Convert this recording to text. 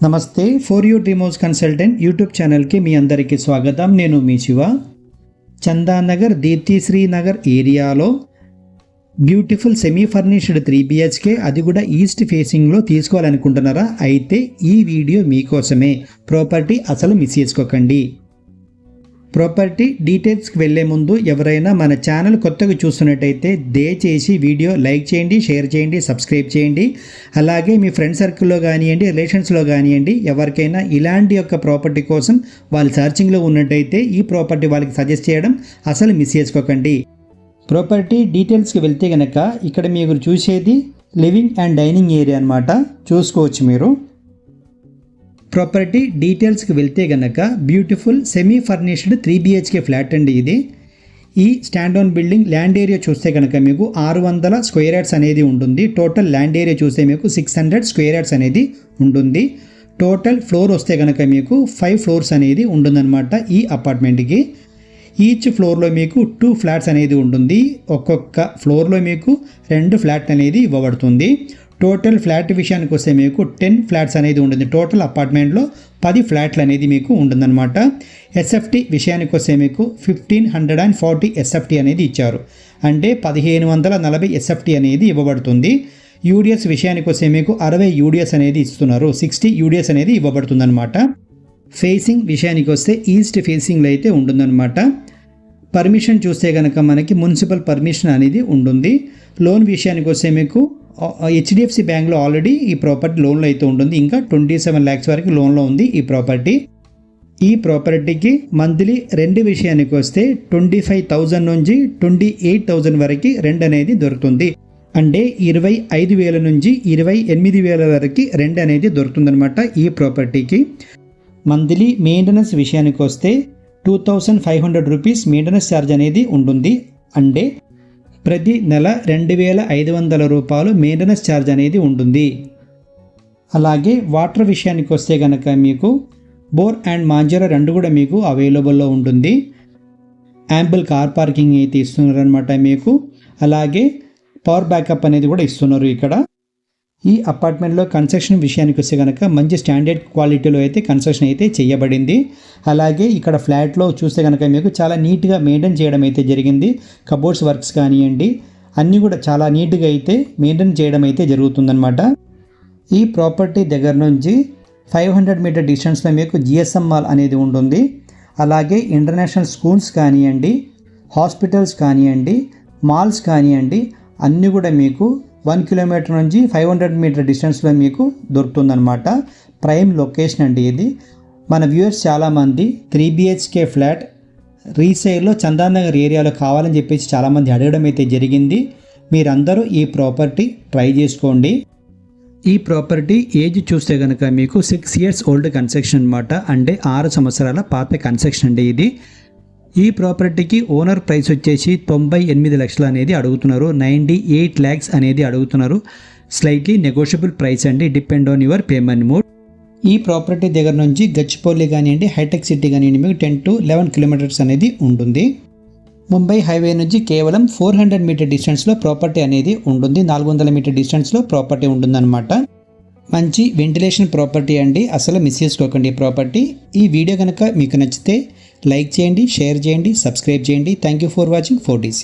నమస్తే for you dream house consultant YouTube ఛానల్కి మీ అందరికీ స్వాగతం. నేను మీ శివ. చందానగర్ దీప్తిశ్రీ నగర్ ఏరియాలో బ్యూటిఫుల్ సెమీ ఫర్నిష్డ్ 3BHK, అది కూడా ఈస్ట్ ఫేసింగ్లో తీసుకోవాలనుకుంటున్నారా? అయితే ఈ వీడియో మీకోసమే. ప్రాపర్టీ అసలు మిస్ చేసుకోకండి. ప్రాపర్టీ డీటెయిల్స్కి వెళ్ళే ముందు ఎవరైనా మన ఛానల్ కొత్తగా చూస్తున్నట్టయితే దయచేసి వీడియో లైక్ చేయండి, షేర్ చేయండి, సబ్స్క్రైబ్ చేయండి. అలాగే మీ ఫ్రెండ్ సర్కిల్లో కానివ్వండి, రిలేషన్స్లో కానివ్వండి, ఎవరికైనా ఇలాంటి యొక్క ప్రాపర్టీ కోసం వాళ్ళు సర్చింగ్లో ఉన్నట్టయితే ఈ ప్రాపర్టీ వాళ్ళకి సజెస్ట్ చేయడం అసలు మిస్ చేసుకోకండి. ప్రాపర్టీ డీటెయిల్స్కి వెళ్తే కనుక ఇక్కడ మీరు చూసేది లివింగ్ అండ్ డైనింగ్ ఏరియా అన్నమాట. చూసుకోవచ్చు మీరు. ప్రాపర్టీ డీటెయిల్స్కి వెళ్తే కనుక beautiful semi furnished 3BHK flat అండి ఇది. ఈ stand on building land area చూస్తే కనుక మీకు 600 స్క్వేర్ యార్డ్స్ అనేది ఉంటుంది. టోటల్ ల్యాండ్ ఏరియా చూస్తే మీకు 600 స్క్వేర్ యార్డ్స్ అనేది ఉంటుంది. టోటల్ ఫ్లోర్ వస్తే కనుక మీకు 5 ఫ్లోర్స్ అనేది ఉంటుందన్నమాట ఈ అపార్ట్మెంట్కి. ఈచ్ ఫ్లోర్లో మీకు 2 ఫ్లాట్స్ అనేది ఉంటుంది. ఒక్కొక్క ఫ్లోర్లో మీకు 2 ఫ్లాట్ అనేది ఇవ్వబడుతుంది. టోటల్ ఫ్లాట్ విషయానికి వస్తే మీకు 10 ఫ్లాట్స్ అనేది ఉంటుంది. టోటల్ అపార్ట్మెంట్లో 10 ఫ్లాట్లు అనేది మీకు ఉంటుందన్నమాట. SFT విషయానికి వస్తే మీకు 1540 SFT అనేది ఇచ్చారు. అంటే 1540 SFT అనేది ఇవ్వబడుతుంది. UDS విషయానికి వస్తే మీకు 60 UDS అనేది ఇస్తున్నారు. 60 UDS అనేది ఇవ్వబడుతుంది అనమాట. ఫేసింగ్ విషయానికి వస్తే ఈస్ట్ ఫేసింగ్లో అయితే ఉంటుందన్నమాట. పర్మిషన్ చూస్తే కనుక మనకి మున్సిపల్ పర్మిషన్ అనేది ఉంటుంది. లోన్ విషయానికి వస్తే మీకు HDFC బ్యాంక్లో ఆల్రెడీ ఈ ప్రాపర్టీ లోన్లో అయితే ఉంటుంది. ఇంకా 27 lakhs వరకు లోన్లో ఉంది ఈ ప్రాపర్టీ. ఈ ప్రాపర్టీకి మంత్లీ రెంట్ విషయానికి వస్తే 25,000 నుంచి 28,000 వరకు రెంట్ అనేది దొరుకుతుంది. అంటే 25,000 నుంచి 28,000 వరకు రెంట్ అనేది దొరుకుతుందన్నమాట ఈ ప్రాపర్టీకి. మంత్లీ మెయింటెనెన్స్ విషయానికి వస్తే 2,500 రూపీస్ మెయింటెనెన్స్ ఛార్జ్ అనేది ఉంటుంది. అంటే ప్రతి నెల 2,500 రూపాయలు మెయింటెనెన్స్ ఛార్జ్ అనేది ఉంటుంది. అలాగే వాటర్ విషయానికి వస్తే కనుక మీకు బోర్ అండ్ మాంజరా 2 కూడా మీకు అవైలబుల్లో ఉంటుంది. యాంబుల్ కార్ పార్కింగ్ అయితే ఇస్తున్నారు అనమాట మీకు. అలాగే పవర్ బ్యాకప్ అనేది కూడా ఇస్తున్నారు ఇక్కడ. ఈ అపార్ట్మెంట్లో కన్స్ట్రక్షన్ విషయానికి వస్తే కనుక మంచి స్టాండర్డ్ క్వాలిటీలో అయితే కన్స్ట్రక్షన్ అయితే చేయబడింది. అలాగే ఇక్కడ ఫ్లాట్లో చూస్తే కనుక మీకు చాలా నీట్గా మెయింటైన్ చేయడం అయితే జరిగింది. కబోర్డ్స్ వర్క్స్ కానివ్వండి, అన్నీ కూడా చాలా నీట్గా అయితే మెయింటైన్ చేయడం అయితే జరుగుతుందన్నమాట. ఈ ప్రాపర్టీ దగ్గర నుంచి 500 మీటర్ డిస్టెన్స్లో మీకు GSM మాల్ అనేది ఉంటుంది. అలాగే ఇంటర్నేషనల్ స్కూల్స్ కానివ్వండి, హాస్పిటల్స్ కానివ్వండి, మాల్స్ కానివ్వండి, అన్నీ కూడా మీకు 1 కిలోమీటర్ నుంచి 500 మీటర్ డిస్టెన్స్లో మీకు దొరుకుతుందన్నమాట. ప్రైమ్ లొకేషన్ అండి ఇది. మన వ్యూవర్స్ చాలామంది 3BHK ఫ్లాట్ రీసేల్లో చందానగర్ ఏరియాలో కావాలని చెప్పేసి చాలామంది అడగడం అయితే జరిగింది. మీరందరూ ఈ ప్రాపర్టీ ట్రై చేసుకోండి. ఈ ప్రాపర్టీ ఏజ్ చూస్తే కనుక మీకు 6 years ఓల్డ్ కన్స్ట్రక్షన్ అనమాట. అంటే 6 సంవత్సరాల పాత కన్స్ట్రక్షన్ అండి ఇది. ఈ ప్రాపర్టీకి ఓనర్ ప్రైస్ వచ్చేసి 98 లక్షలు అనేది అడుగుతున్నారు. 98 lakhs అనేది అడుగుతున్నారు. స్లైట్లీ నెగోషియబుల్ ప్రైస్ అండి, depend on your payment mode. ఈ ప్రాపర్టీ దగ్గర నుంచి గచ్చిపల్లి కానివ్వండి, హైటెక్ సిటీ కానివ్వండి, మీకు 10 to 11 kilometers అనేది ఉంటుంది. ముంబై హైవే నుంచి కేవలం 400 మీటర్ డిస్టెన్స్లో ప్రాపర్టీ అనేది ఉంటుంది. 400 మీటర్ డిస్టెన్స్లో ప్రాపర్టీ ఉంటుందన్నమాట. మంచి వెంటిలేషన్ ప్రాపర్టీ అండి, అసలు మిస్ చేసుకోకండి ఈ ప్రాపర్టీ. ఈ వీడియో కనుక మీకు నచ్చితే లైక్ చేయండి, షేర్ చేయండి, సబ్స్క్రైబ్ చేయండి. Thank you for watching 4DC.